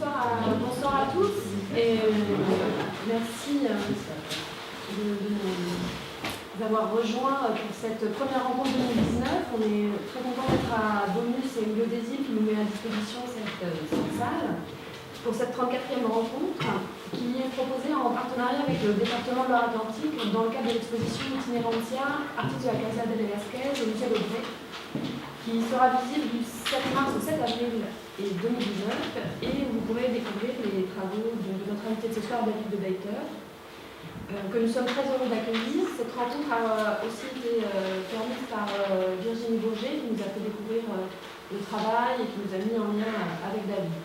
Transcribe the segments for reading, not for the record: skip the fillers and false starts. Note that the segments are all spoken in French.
Bonsoir à tous et merci d'avoir rejoint pour cette première rencontre 2019. On est très content d'être à Domus et Milieu des Îles qui nous met à disposition cette salle pour cette 34e rencontre qui est proposée en partenariat avec le département de Loire-Atlantique dans le cadre de l'exposition Itinerantia, artiste de la Casa de Velázquez au musée Audrey, qui sera visible du 7 mars au 7 avril 2019 et vous pourrez découvrir les travaux de notre invité de ce soir, David de Deiter, que nous sommes très heureux d'accueillir. Cette rencontre a aussi été permise par Virginie Bourget, qui nous a fait découvrir le travail et qui nous a mis en lien avec David.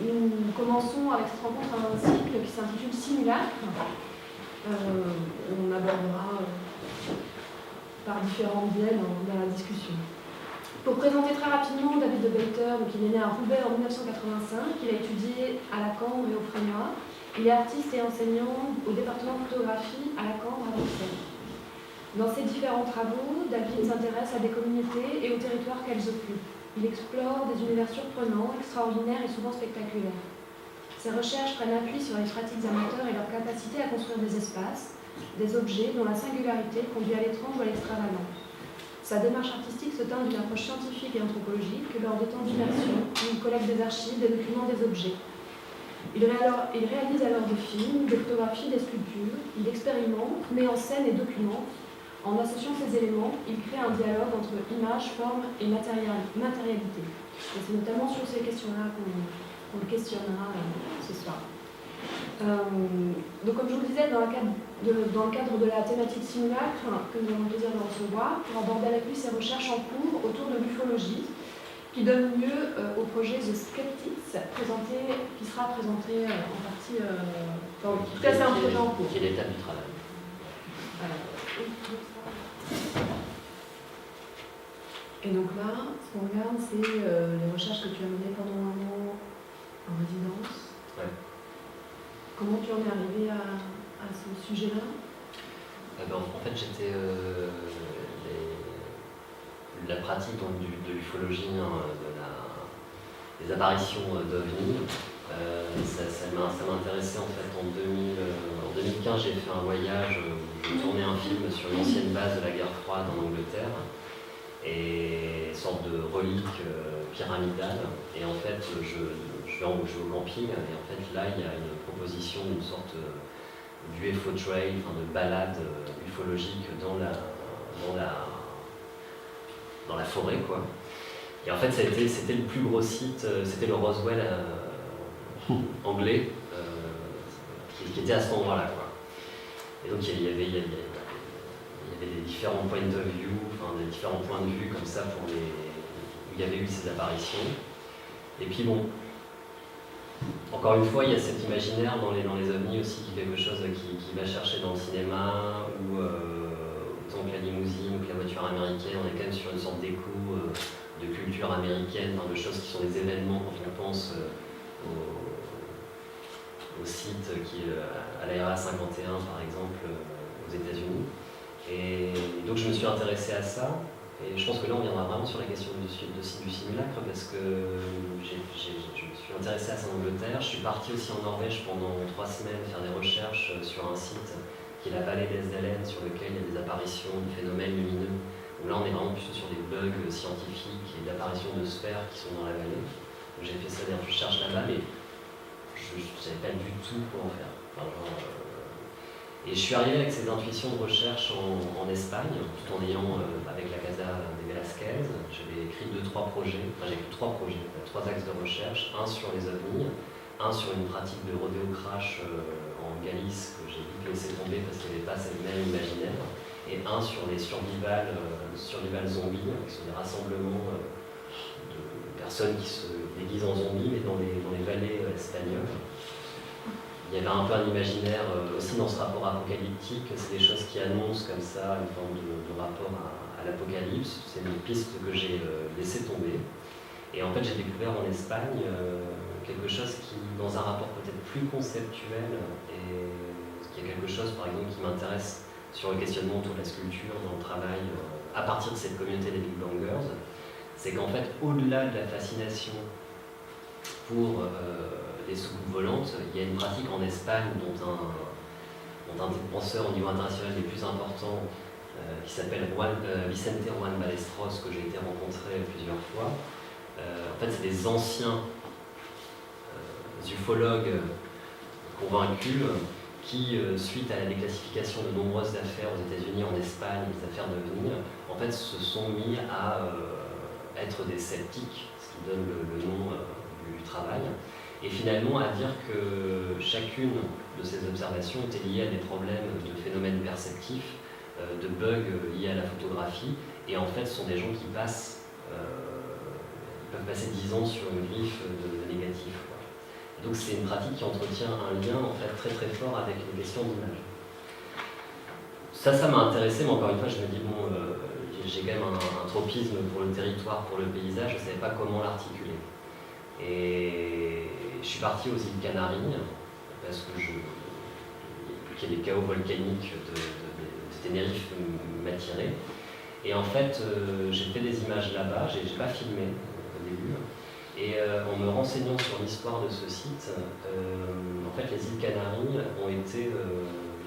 Nous commençons avec cette rencontre un cycle qui s'intitule Simulacre. On abordera par différents biais dans la discussion. Pour présenter très rapidement David de Deiter, il est né à Roubaix en 1985, il a étudié à la Cambre et au Frénois. Il est artiste et enseignant au département de photographie à la Cambre à Bruxelles. Dans ses différents travaux, David s'intéresse à des communautés et aux territoires qu'elles occupent. Il explore des univers surprenants, extraordinaires et souvent spectaculaires. Ses recherches prennent appui sur les pratiques amateurs et leur capacité à construire des espaces, des objets dont la singularité conduit à l'étrange ou à l'extravagant. Sa démarche artistique se teint d'une approche scientifique et anthropologique lors des temps d'immersion où il collecte des archives, des documents, des objets. Il réalise alors des films, des photographies, des sculptures. Il expérimente, met en scène et documente. En associant ces éléments, il crée un dialogue entre image, forme et matérialité. Et c'est notamment sur ces questions-là qu'on le questionnera ce soir. Donc comme je vous le disais, dans le cadre de la thématique simulacre que nous avons le plaisir de recevoir, pour aborder avec lui ses recherches en cours autour de l'ufologie, qui donne lieu au projet The Skeptics, qui sera présenté en partie, en tout cas c'est un projet en cours. Qui est l'étape du travail. Et donc là, ce qu'on regarde, c'est les recherches que tu as menées pendant un an en résidence. Ouais. Comment tu en es arrivé à ce sujet-là? En fait, j'étais la pratique donc, de l'ufologie, des apparitions d'OVNI. Ça m'intéressait en fait en 2015. J'ai fait un voyage où je tournais un film sur une ancienne base de la guerre froide en Angleterre, et une sorte de relique pyramidale. Et en fait, je vais au camping, et en fait là il y a une proposition d'une sorte d'UFO trail, de balade ufologique dans la forêt, quoi. Et en fait c'était le plus gros site, c'était le Roswell anglais, qui était à cet endroit-là, quoi. Et donc il y avait des différents points de vue, des différents points de vue comme ça où il y avait eu ces apparitions. Et puis bon, encore une fois, il y a cet imaginaire dans les ovnis aussi, qui est quelque chose qui va chercher dans le cinéma, ou autant que la limousine ou que la voiture américaine, on est quand même sur une sorte d'écho de culture américaine, de choses qui sont des événements quand on pense au site qui est à l'ARA 51 par exemple aux États-Unis. Et donc je me suis intéressé à ça, et je pense que là on viendra vraiment sur la question du simulacre, parce que je me suis intéressé à ça en Angleterre. Je suis parti aussi en Norvège pendant 3 semaines faire des recherches sur un site qui est la vallée d'Esdalen, sur lequel il y a des apparitions de phénomènes lumineux, où là on est vraiment plus sur des bugs scientifiques et d'apparitions de sphères qui sont dans la vallée. J'ai fait ça, des recherches là-bas, mais je ne savais pas du tout quoi en faire. Et je suis arrivé avec ces intuitions de recherche en Espagne, tout en ayant, avec la Casa de Velázquez, j'avais écrit 2-3 projets, j'ai écrit 3 projets, 3 axes de recherche, un sur les ovnis, un sur une pratique de rodéo crash en Galice que j'ai vite laissé tomber parce qu'il n'y avait pas cette même imaginaire, et un sur les survival zombies, qui sont des rassemblements de personnes qui se déguisent en zombies, mais dans les vallées espagnoles. Il y avait un peu un imaginaire aussi dans ce rapport apocalyptique, c'est des choses qui annoncent comme ça une forme de rapport à l'apocalypse. C'est une piste que j'ai laissé tomber. Et en fait, j'ai découvert en Espagne quelque chose qui, dans un rapport peut-être plus conceptuel, et qui est quelque chose, par exemple, qui m'intéresse sur le questionnement autour de la sculpture, dans le travail, à partir de cette communauté des Big Bangers, c'est qu'en fait, au-delà de la fascination pour les soucoupes volantes, il y a une pratique en Espagne dont un des penseurs au niveau international les plus importants, qui s'appelle Vicente Juan Ballesteros, que j'ai été rencontré plusieurs fois. En fait, c'est des anciens ufologues convaincus qui, suite à la déclassification de nombreuses affaires aux États-Unis, en Espagne, des affaires de venir, en fait, se sont mis à être des sceptiques, ce qui donne le nom du travail, et finalement à dire que chacune de ces observations était liée à des problèmes de phénomènes perceptifs, de bugs liés à la photographie, et en fait, ce sont des gens qui peuvent passer 10 ans sur une griffe de négatif. Donc c'est une pratique qui entretient un lien en fait très très fort avec les questions d'image. Ça m'a intéressé, mais encore une fois je me dis bon, j'ai quand même un tropisme pour le territoire, pour le paysage, je ne savais pas comment l'articuler. Et je suis parti aux îles Canaries, parce que qu'il y a des chaos volcaniques de Tenerife m'attiraient. Et en fait, j'ai fait des images là-bas, j'ai pas filmé au début. Et en me renseignant sur l'histoire de ce site, en fait, les îles Canaries ont été,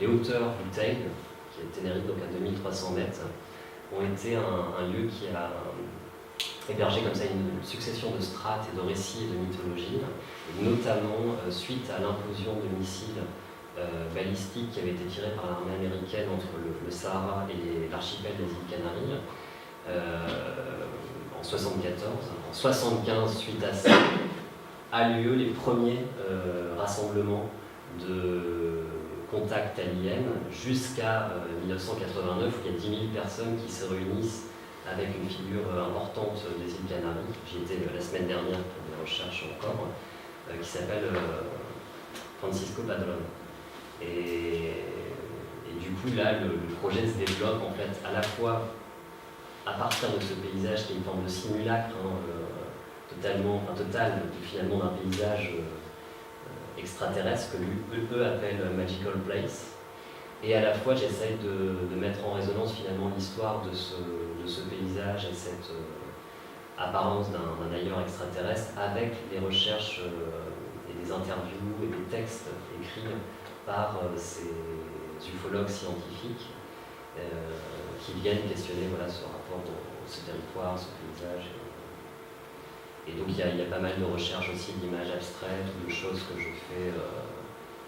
les hauteurs du Teide, qui est Tenerife, donc à 2300 mètres, ont été un lieu qui a hébergé comme ça une succession de strates et de récits et de mythologies, et notamment suite à l'implosion de missiles balistiques qui avaient été tirés par l'armée américaine entre le Sahara et l'archipel des îles Canaries, en 1974. En 1975, suite à ça, a lieu les premiers rassemblements de contacts aliens jusqu'à 1989, où il y a 10 000 personnes qui se réunissent avec une figure importante des îles Canaries. J'y étais la semaine dernière pour des recherches encore, qui s'appelle Francisco Padrón. Et du coup, là, le projet se développe en fait à la fois à partir de ce paysage qui est une forme de simulacre, total finalement d'un paysage extraterrestre que eux appellent Magical Place. Et à la fois, j'essaye de mettre en résonance finalement l'histoire de ce paysage et cette apparence d'un ailleurs extraterrestre avec les recherches et des interviews et des textes écrits par ces ufologues scientifiques qui viennent questionner ce rapport ce territoire, ce paysage. Et donc il y a pas mal de recherches aussi d'images abstraites ou de choses que je fais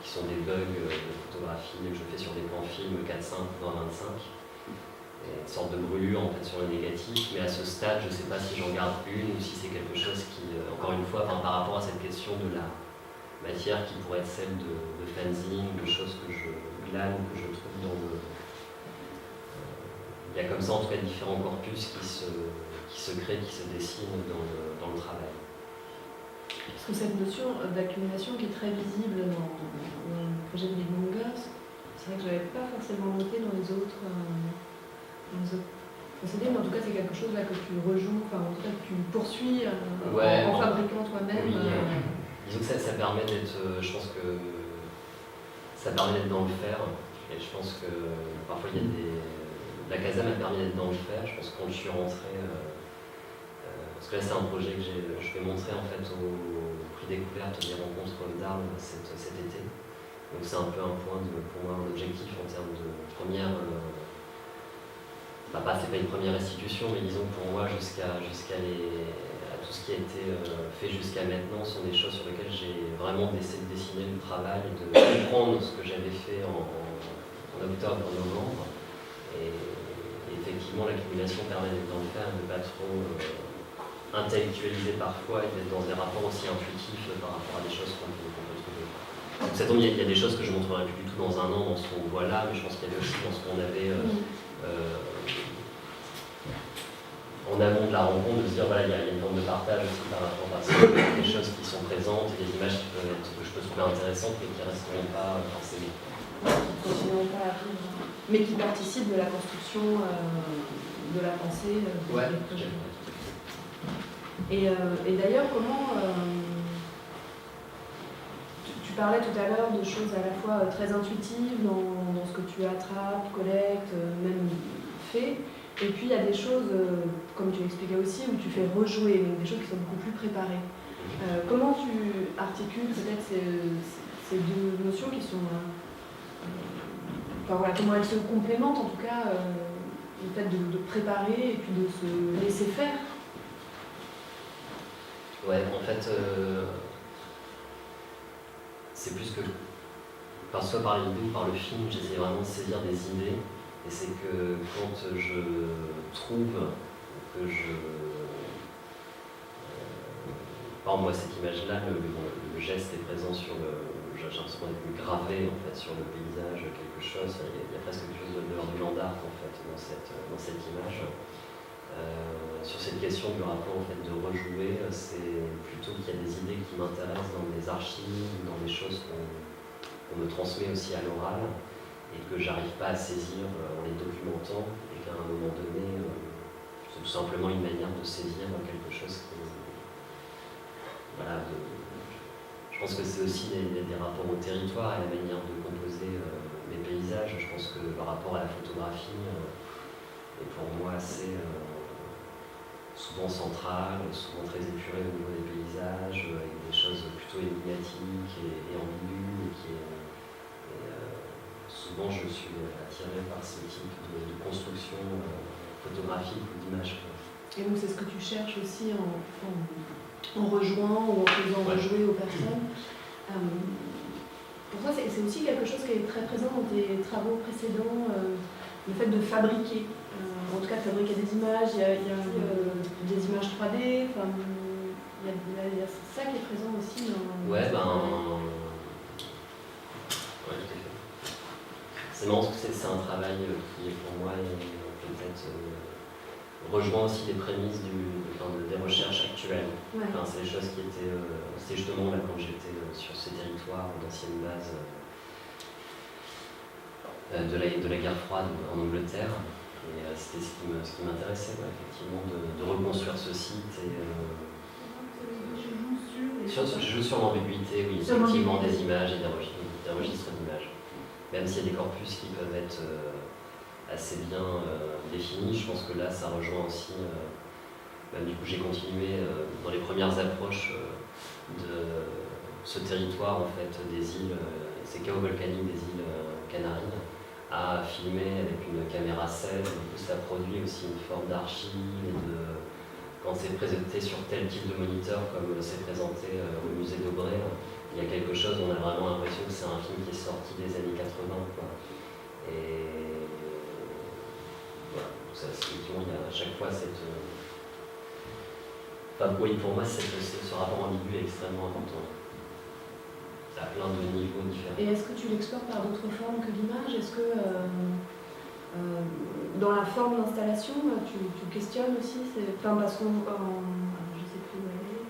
qui sont des bugs de photographie que je fais sur des plans films 4-5 dans 25. Une sorte de brûlure en fait sur le négatif, mais à ce stade je ne sais pas si j'en garde une ou si c'est quelque chose qui, encore une fois, par rapport à cette question de la matière qui pourrait être celle de fanzine, de choses que je glane, que je trouve dans le... Il y a comme ça en tout cas différents corpus qui se créent, qui se dessinent dans le travail. Parce que cette notion d'accumulation qui est très visible dans le projet de Big Monger, c'est vrai que je ne l'avais pas forcément noté dans les autres procédés, mais en tout cas c'est quelque chose là que tu rejoues, enfin en tout cas que tu poursuis en fabriquant toi-même. Oui, disons que ça permet d'être, je pense que ça permet d'être dans le fer, et je pense que parfois il y a des... La Casa m'a permis d'être dans le fer, je pense que quand je suis rentré, parce que là c'est un projet que je vais montrer en fait au prix découverte des rencontres d'Arles cet été. Donc c'est un peu un point pour moi un objectif en termes de première, c'est pas une première restitution, mais disons que pour moi jusqu'à tout ce qui a été fait jusqu'à maintenant sont des choses sur lesquelles j'ai vraiment essayé de dessiner le travail et de comprendre ce que j'avais fait en octobre, en novembre. Et effectivement, l'accumulation permet d'être dans le fer, de ne pas trop intellectualiser parfois et d'être dans des rapports aussi intuitifs par rapport à des choses qu'on peut trouver. Donc ça tombe, il y a des choses que je ne montrerai plus du tout dans un an dans ce qu'on voit là, mais je pense qu'il y avait aussi dans ce qu'on avait en amont de la rencontre, de se dire voilà, il y a une forme de partage aussi par rapport à ça, des choses qui sont présentes, des images que je peux trouver intéressantes mais qui ne resteront pas forcément. Mais qui participent de la construction de la pensée du projet. Et d'ailleurs, comment tu parlais tout à l'heure de choses à la fois très intuitives dans ce que tu attrapes, collectes, même fais, et puis il y a des choses, comme tu l'expliquais aussi, où tu fais rejouer, donc des choses qui sont beaucoup plus préparées. Comment tu articules peut-être ces deux notions qui sont... enfin voilà, comment elles se complémentent en tout cas, le fait de préparer et puis de se laisser faire. Ouais, en fait, c'est plus que soit par l'idée ou par le film, j'essaie vraiment de saisir des idées. Et c'est que quand je trouve que par exemple, moi, cette image-là, le geste est présent sur j'ai l'impression d'être gravé en fait, sur le paysage, quelque chose. Il y a presque quelque chose de l'ordre du land art en fait, dans cette image. Sur cette question du rapport en fait, de rejouer, c'est plutôt qu'il y a des idées qui m'intéressent dans des archives, dans des choses qu'on me transmet aussi à l'oral et que j'arrive pas à saisir en les documentant et qu'à un moment donné, c'est tout simplement une manière de saisir quelque chose qui... Voilà, je pense que c'est aussi des rapports au territoire et la manière de composer mes paysages. Je pense que le rapport à la photographie est pour moi assez souvent central, souvent très épuré au niveau des paysages, avec des choses plutôt énigmatiques et ambiguës. Souvent je suis attiré par ce type de construction photographique ou d'image. Et donc c'est ce que tu cherches aussi en rejoignant ou en faisant rejouer aux personnes. Pour toi, c'est aussi quelque chose qui est très présent dans tes travaux précédents, le fait de fabriquer. En tout cas, de fabriquer des images, il y a des images 3D, il y a ça qui est présent aussi dans... Ouais, c'est marrant parce que c'est un travail qui est pour moi peut-être rejoint aussi les prémices des recherches actuelles. Ouais. Enfin, c'est des choses qui étaient... c'est justement là quand j'étais sur ces territoires d'anciennes bases de la guerre froide en Angleterre. Et c'était ce qui m'intéressait, effectivement, de reconstruire ce site. Je joue sur l'ambiguïté, oui, effectivement, des images et des registres d'images. Même s'il y a des corpus qui peuvent être assez bien définis, je pense que là, ça rejoint aussi... du coup, j'ai continué dans les premières approches de ce territoire, en fait, des îles, ces chaos volcaniques des îles Canaries, à filmer avec une caméra 7. Du coup, ça produit aussi une forme d'archive et quand c'est présenté sur tel type de moniteur, comme c'est présenté au musée d'Aubray, il y a quelque chose, on a vraiment l'impression que c'est un film qui est sorti des années 80. Quoi. Et voilà, effectivement, il y a à chaque fois cette... oui, pour moi, ce rapport ambigu est extrêmement important. Ça a plein de niveaux différents. Et est-ce que tu l'explores par d'autres formes que l'image? Est-ce que dans la forme d'installation, tu questionnes aussi parce qu'on... je sais plus où elle est.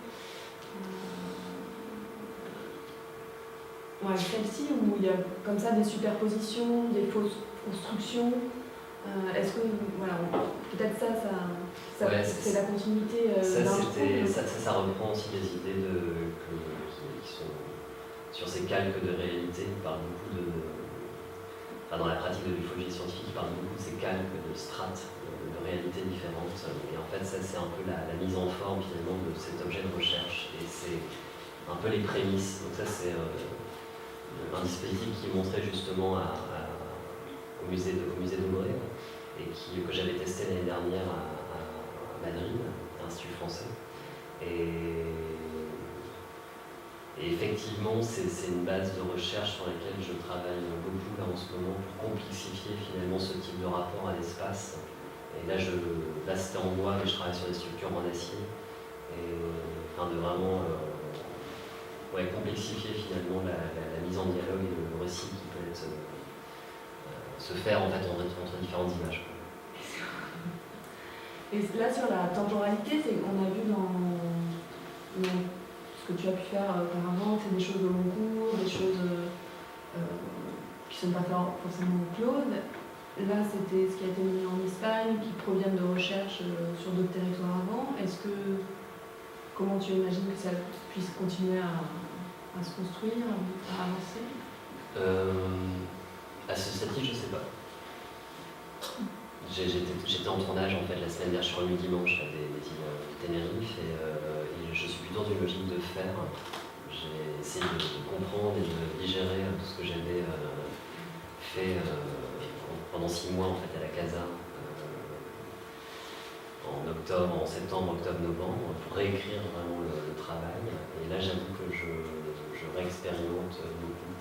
Ouais, celle-ci, où il y a comme ça des superpositions, des fausses constructions. Est-ce que, voilà, peut-être c'est la continuité ça reprend aussi des idées qui sont sur ces calques de réalité. Il parle beaucoup dans la pratique de l'ufologie scientifique, il parle beaucoup de ces calques de strates de réalités différentes. Et en fait, ça, c'est un peu la mise en forme, finalement, de cet objet de recherche. Et c'est un peu les prémices. Donc ça, c'est un dispositif qui est montré justement au musée d'Aubray et que j'avais testé l'année dernière à Madrid, à l'Institut français. Et effectivement, c'est une base de recherche sur laquelle je travaille beaucoup là en ce moment pour complexifier finalement ce type de rapport à l'espace. Et là, c'était en bois, mais je travaille sur des structures en acier. Et de vraiment complexifier finalement la mise en dialogue et le récit qui peut se faire en fait entre différentes images. Et là, sur la temporalité, on a vu dans ce que tu as pu faire auparavant, c'est des choses au long cours, des choses qui ne sont pas forcément closes. Là, c'était ce qui a été mené en Espagne, qui proviennent de recherches sur d'autres territoires avant. Comment tu imagines que ça puisse continuer à se construire, à avancer? À ce stade, je ne sais pas. j'étais en tournage en fait la semaine dernière, je suis revenu dimanche des îles de Tenerife et je suis plutôt dans une logique de faire. J'ai essayé de comprendre et de digérer tout ce que j'avais fait pendant 6 mois en fait à la Casa en septembre, octobre, novembre pour réécrire vraiment le travail. Et là j'avoue que je réexpérimente beaucoup.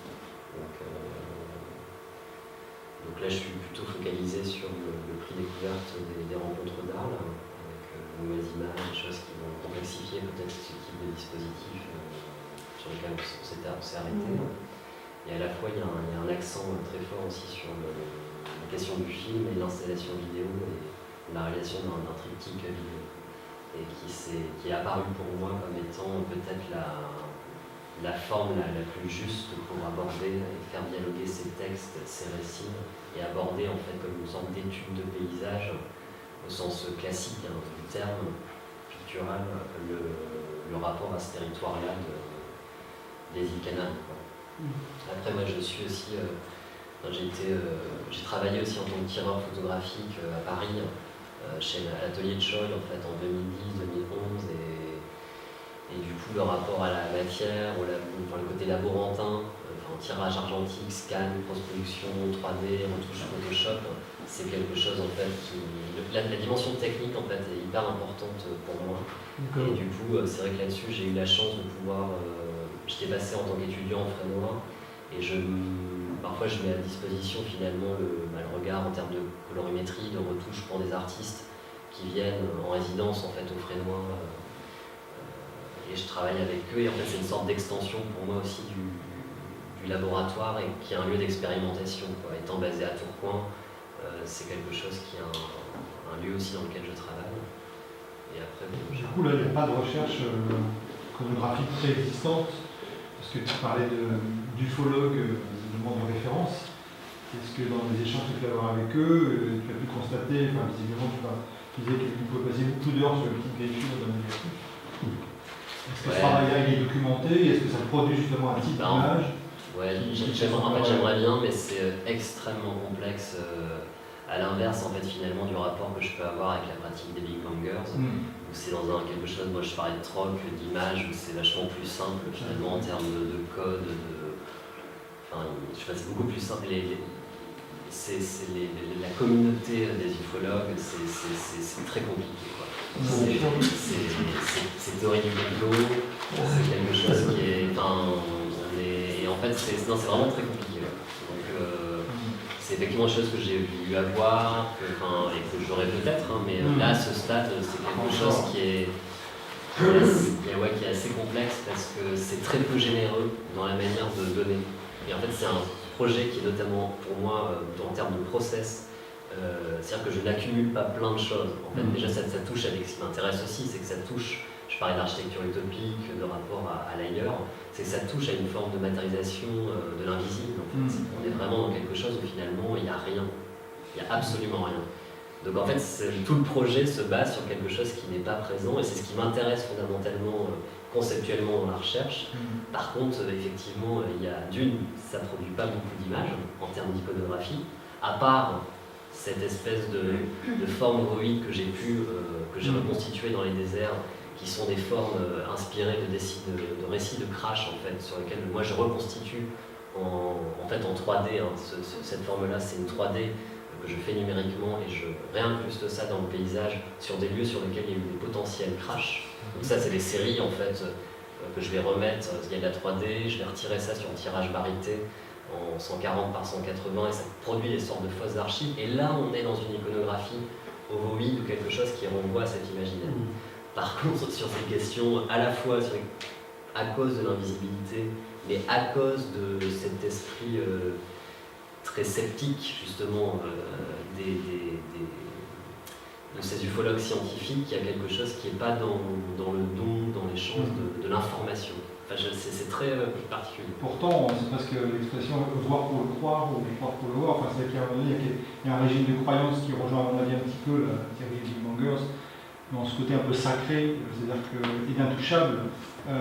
Donc là, je suis plutôt focalisé sur le prix découverte des rencontres d'Arles, avec de nouvelles images, des choses qui vont complexifier peut-être ce type de dispositif sur lequel on s'est arrêté. Et à la fois, il y a un accent très fort aussi sur la question du film et l'installation vidéo et la réalisation d'un triptyque vidéo. Et qui est apparu pour moi comme étant peut-être la forme la plus juste pour aborder et faire dialoguer ces textes, ces récits, et aborder en fait comme une sorte d'étude de paysage au sens classique du terme pictural, le rapport à ce territoire-là des îles Canaries. Après moi je suis aussi, j'ai travaillé aussi en tant que tireur photographique à Paris, chez l'atelier de Choi en fait en 2010-2011 et du coup, le rapport à la matière, le côté laborantin, tirage argentique, scan, post-production, 3D, retouche Photoshop, c'est quelque chose en fait qui... La dimension technique en fait est hyper importante pour moi. Et du coup, c'est vrai que là-dessus, j'ai eu la chance de pouvoir... J'étais passé en tant qu'étudiant en Fresnois et parfois je mets à disposition finalement le regard en termes de colorimétrie, de retouche pour des artistes qui viennent en résidence en fait au Fresnois. Et je travaille avec eux, et en fait c'est une sorte d'extension pour moi aussi du laboratoire et qui est un lieu d'expérimentation. Étant basé à Tourcoing, c'est quelque chose qui est un lieu aussi dans lequel je travaille. Et après, du coup là, il n'y a pas de recherche iconographique préexistante, parce que tu parlais d'ufologues, de demande de référence. Est-ce que dans les échanges que tu peux avoir avec eux, tu as pu constater, visiblement tu disais que tu pouvais passer beaucoup d'heures sur le petit véhicule d'un négatif. Est-ce que ce travail-là est documenté? Est-ce que ça produit justement un type d'image? Ouais, j'aimerais bien, mais c'est extrêmement complexe. À l'inverse, en fait, finalement, du rapport que je peux avoir avec la pratique des Big Bangers, où c'est dans quelque chose, moi je parlais de troc, d'image, où c'est vachement plus simple finalement en termes de code, c'est beaucoup plus simple. La communauté des ufologues, c'est très compliqué. C'est théorie du complot, c'est quelque chose qui est... et en fait, c'est vraiment très compliqué. Donc, c'est effectivement une chose que j'ai eu à voir, et que j'aurais peut-être, mais là, à ce stade, c'est quelque chose qui est assez complexe parce que c'est très peu généreux dans la manière de donner. Et en fait, c'est un projet qui est notamment, pour moi, en termes de process, c'est-à-dire que je n'accumule pas plein de choses. En fait, déjà, ça touche avec ce qui m'intéresse aussi, c'est que ça touche, je parlais d'architecture utopique, de rapport à l'ailleurs, c'est que ça touche à une forme de matérialisation de l'invisible. En fait. On est vraiment dans quelque chose où finalement, il n'y a rien. Il n'y a absolument rien. Donc en fait, tout le projet se base sur quelque chose qui n'est pas présent, et c'est ce qui m'intéresse fondamentalement, conceptuellement dans la recherche. Par contre, effectivement, ça ne produit pas beaucoup d'images en termes d'iconographie, à part cette espèce de forme ovoïde que j'ai reconstituée dans les déserts, qui sont des formes inspirées de récits de crash, en fait, sur lesquels moi je reconstitue en 3D. Cette forme-là, c'est une 3D que je fais numériquement et je réincruste ça dans le paysage sur des lieux sur lesquels il y a eu des potentiels crash. Donc ça, c'est des séries en fait que je vais remettre. Il y a de la 3D, je vais retirer ça sur un tirage barité en 140 par 180 et ça produit des sortes de fausses archives. Et là, on est dans une iconographie ovoïde ou quelque chose qui renvoie à cet imaginaire. Par contre, sur ces questions, à la fois à cause de l'invisibilité, mais à cause de cet esprit très sceptique, justement, de ces ufologues scientifiques, il y a quelque chose qui n'est pas dans le don, dans l'échange de l'information. C'est très particulier. Pourtant, c'est presque l'expression voir pour le croire ou croire pour le voir. C'est-à-dire qu'il y a un régime de croyance qui rejoint à mon avis un petit peu la théorie des Big Bangers, dans ce côté un peu sacré, c'est-à-dire inintouchable, où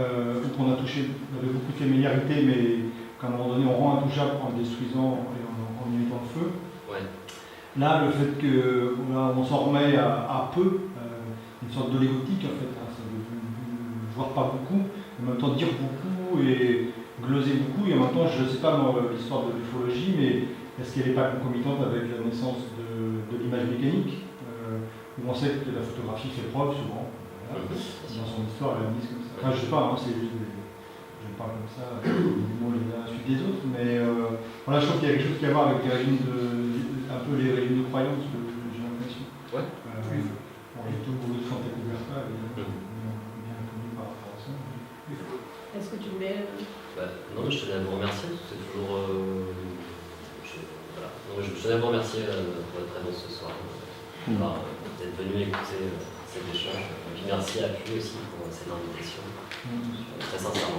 on a touché avec beaucoup de familiarité, mais qu'à un moment donné on rend intouchable en le détruisant et en y mettant le feu. Ouais. Là, le fait qu'on s'en remet à peu, une sorte de légotique en fait, hein, ça veut voir pas beaucoup, en même temps dire beaucoup et gloser beaucoup, et en même temps, je ne sais pas l'histoire de l'ufologie, mais est-ce qu'elle n'est pas concomitante avec la naissance de l'image mécanique, où on sait que la photographie fait preuve souvent, voilà, dans son histoire, elle a mis comme ça. Enfin, je ne sais pas, hein, c'est juste je parle comme ça, les mots les uns à la suite des autres, mais voilà, je trouve qu'il y a quelque chose qui a à voir avec les régimes un peu les régimes de croyance, j'ai l'impression. Ouais. Bon, il y a tout le boulot de Santé Coubertin, évidemment, bien connu par rapport à ça. Est-ce que tu voulais... Non, je tenais à vous remercier, c'est toujours... voilà. Non, je tenais à vous remercier pour votre présence ce soir, d'être venu écouter cet échange. Et puis merci à Pu aussi pour cette invitation, très sincèrement.